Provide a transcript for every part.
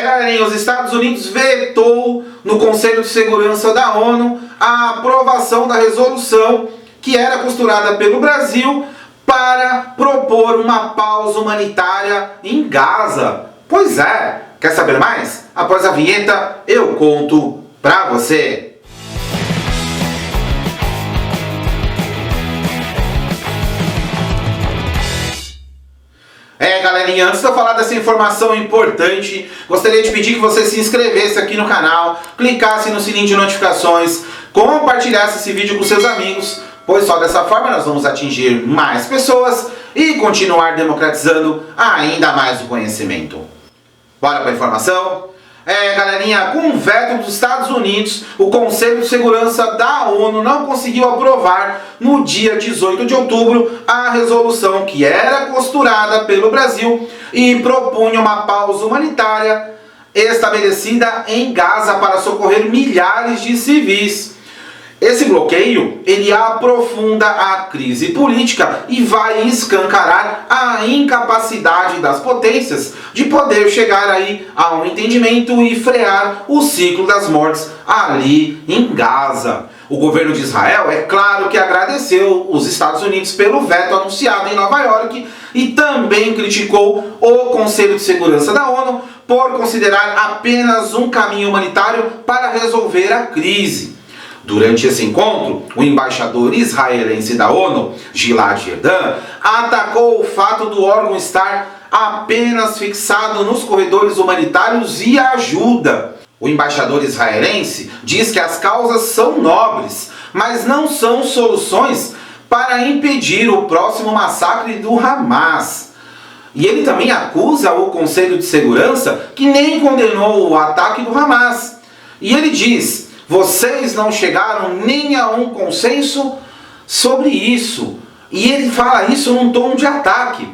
Galerinha, os Estados Unidos vetou no Conselho de Segurança da ONU a aprovação da resolução que era costurada pelo Brasil para propor uma pausa humanitária em Gaza. Pois é, quer saber mais? Após a vinheta eu conto pra você. Galerinha, antes de eu falar dessa informação importante, gostaria de pedir que você se inscrevesse aqui no canal, clicasse no sininho de notificações, compartilhasse esse vídeo com seus amigos, pois só dessa forma nós vamos atingir mais pessoas e continuar democratizando ainda mais o conhecimento. Bora para a informação? Galerinha, com o veto dos Estados Unidos, o Conselho de Segurança da ONU não conseguiu aprovar no dia 18 de outubro a resolução que era costurada pelo Brasil e propunha uma pausa humanitária estabelecida em Gaza para socorrer milhares de civis. Esse bloqueio, ele aprofunda a crise política e vai escancarar a incapacidade das potências de poder chegar aí a um entendimento e frear o ciclo das mortes ali em Gaza. O governo de Israel, é claro que agradeceu os Estados Unidos pelo veto anunciado em Nova York e também criticou o Conselho de Segurança da ONU por considerar apenas um caminho humanitário para resolver a crise. Durante esse encontro, o embaixador israelense da ONU, Gilad Erdan, atacou o fato do órgão estar apenas fixado nos corredores humanitários e ajuda. O embaixador israelense diz que as causas são nobres, mas não são soluções para impedir o próximo massacre do Hamas. E ele também acusa o Conselho de Segurança, que nem condenou o ataque do Hamas. E ele diz: vocês não chegaram nem a um consenso sobre isso. E ele fala isso num tom de ataque.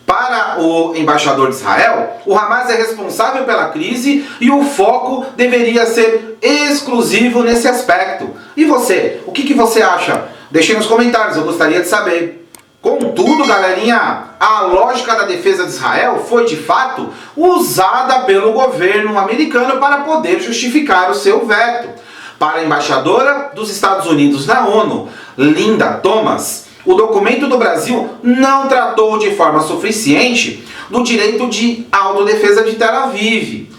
Para o embaixador de Israel, o Hamas é responsável pela crise e o foco deveria ser exclusivo nesse aspecto. E você? O que você acha? Deixe nos comentários, eu gostaria de saber. Contudo, galerinha, a lógica da defesa de Israel foi de fato usada pelo governo americano para poder justificar o seu veto. Para a embaixadora dos Estados Unidos na ONU, Linda Thomas, o documento do Brasil não tratou de forma suficiente do direito de autodefesa de Tel Aviv.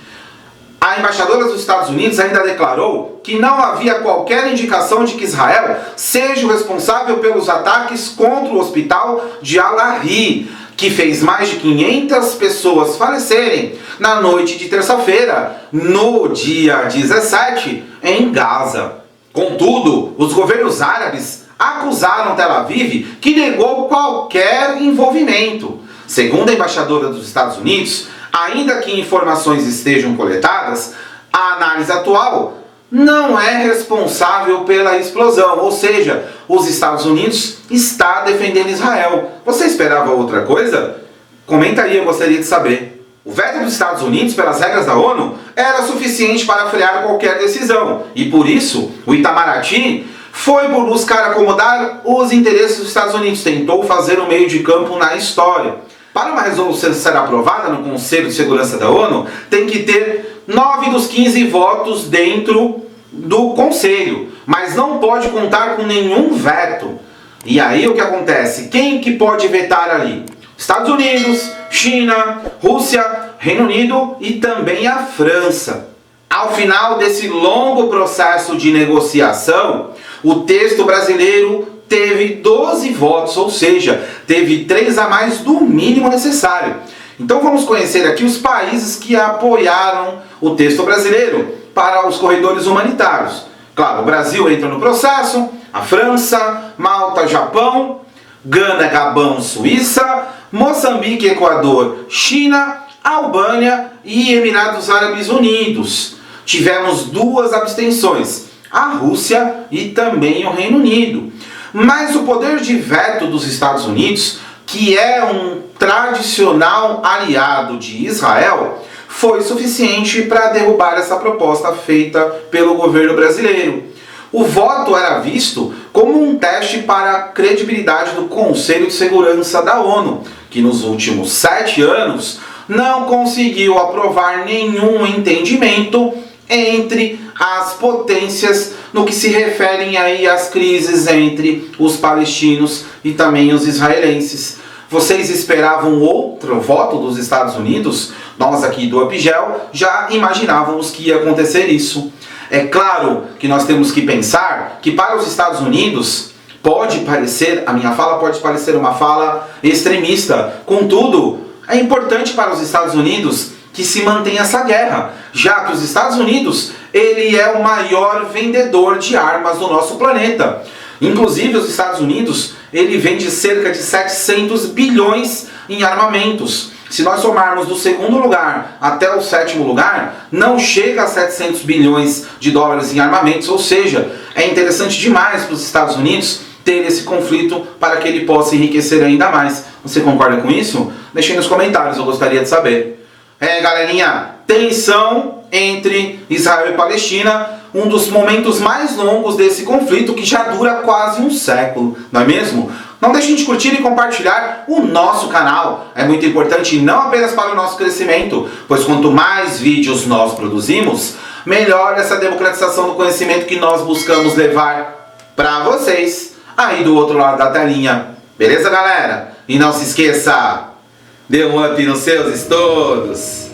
A embaixadora dos Estados Unidos ainda declarou que não havia qualquer indicação de que Israel seja o responsável pelos ataques contra o hospital de Al-Ahli, que fez mais de 500 pessoas falecerem na noite de terça-feira, no dia 17, em Gaza. Contudo, os governos árabes acusaram Tel Aviv, que negou qualquer envolvimento. Segundo a embaixadora dos Estados Unidos, ainda que informações estejam coletadas, a análise atual não é responsável pela explosão, ou seja, os Estados Unidos está defendendo Israel. Você esperava outra coisa? Comenta aí, eu gostaria de saber. O veto dos Estados Unidos, pelas regras da ONU, era suficiente para frear qualquer decisão, e por isso o Itamaraty foi por buscar acomodar os interesses dos Estados Unidos, tentou fazer um meio de campo na história. Para uma resolução ser aprovada no Conselho de Segurança da ONU, tem que ter 9 dos 15 votos dentro do Conselho, mas não pode contar com nenhum veto. E aí o que acontece? Quem que pode vetar ali? Estados Unidos, China, Rússia, Reino Unido e também a França. Ao final desse longo processo de negociação, o texto brasileiro teve 12 votos, ou seja, teve 3 a mais do mínimo necessário. Então vamos conhecer aqui os países que apoiaram o texto brasileiro para os corredores humanitários. Claro, o Brasil entra no processo, a França, Malta, Japão, Gana, Gabão, Suíça, Moçambique, Equador, China, Albânia e Emirados Árabes Unidos. Tivemos 2 abstenções, a Rússia e também o Reino Unido. Mas o poder de veto dos Estados Unidos, que é um tradicional aliado de Israel, foi suficiente para derrubar essa proposta feita pelo governo brasileiro. O voto era visto como um teste para a credibilidade do Conselho de Segurança da ONU, que nos últimos 7 anos não conseguiu aprovar nenhum entendimento entre as potências no que se referem aí às crises entre os palestinos e também os israelenses. Vocês esperavam outro voto dos Estados Unidos? Nós aqui do Upgel já imaginávamos que ia acontecer isso. É claro que nós temos que pensar que para os Estados Unidos a minha fala pode parecer uma fala extremista. Contudo, é importante para os Estados Unidos que se mantenha essa guerra, já que os Estados Unidos, ele é o maior vendedor de armas do nosso planeta. Inclusive, os Estados Unidos, ele vende cerca de 700 bilhões em armamentos. Se nós somarmos do segundo lugar até o sétimo lugar, não chega a 700 bilhões de dólares em armamentos, ou seja, é interessante demais para os Estados Unidos ter esse conflito para que ele possa enriquecer ainda mais. Você concorda com isso? Deixe aí nos comentários, eu gostaria de saber. Galerinha, tensão entre Israel e Palestina, um dos momentos mais longos desse conflito que já dura quase um século, não é mesmo? Não deixem de curtir e compartilhar o nosso canal, é muito importante não apenas para o nosso crescimento, pois quanto mais vídeos nós produzimos, melhor essa democratização do conhecimento que nós buscamos levar para vocês aí do outro lado da telinha. Beleza, galera? E não se esqueça, dê um up nos seus estudos!